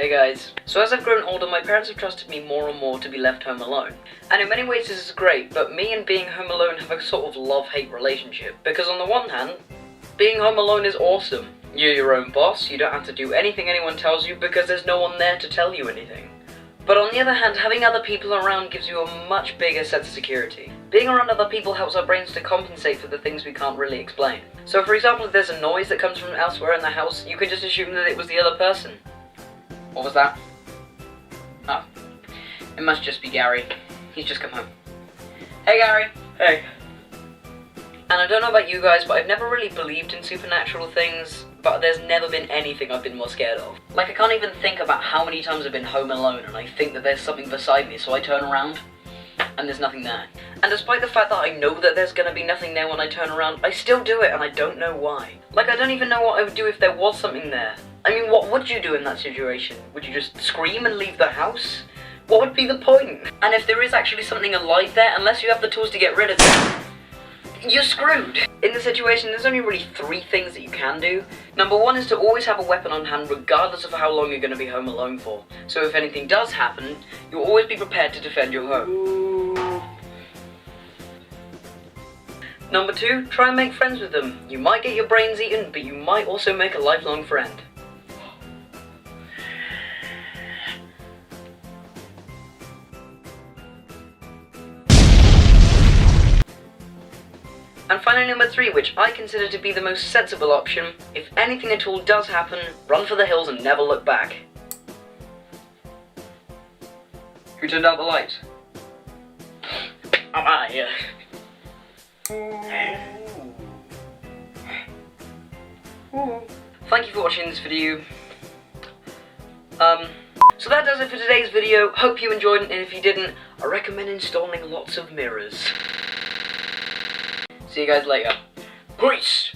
Hey guys. So as I've grown older, my parents have trusted me more and more to be left home alone. And in many ways this is great, but me and being home alone have a sort of love-hate relationship. Because on the one hand, being home alone is awesome. You're your own boss, you don't have to do anything anyone tells you because there's no one there to tell you anything. But on the other hand, having other people around gives you a much bigger sense of security. Being around other people helps our brains to compensate for the things we can't really explain. So for example, if there's a noise that comes from elsewhere in the house, you can just assume that it was the other person. What was that? Oh, it must just be Gary. He's just come home. Hey Gary! Hey. And I don't know about you guys, but I've never really believed in supernatural things, but there's never been anything I've been more scared of. Like, I can't even think about how many times I've been home alone and I think that there's something beside me, so I turn around, and there's nothing there. And despite the fact that I know that there's gonna be nothing there when I turn around, I still do it, and I don't know why. Like, I don't even know what I would do if there was something there. I mean, what would you do in that situation? Would you just scream and leave the house? What would be the point? And if there is actually something alive there, unless you have the tools to get rid of it, you're screwed. In this situation, there's only really 3 things that you can do. Number 1 is to always have a weapon on hand regardless of how long you're going to be home alone for. So if anything does happen, you'll always be prepared to defend your home. Number 2, try and make friends with them. You might get your brains eaten, but you might also make a lifelong friend. And finally, number 3, which I consider to be the most sensible option, if anything at all does happen, run for the hills and never look back. Who turned out the lights? I'm out of here. Thank you for watching this video. So that does it for today's video. Hope you enjoyed it, and if you didn't, I recommend installing lots of mirrors. See you guys later. Peace!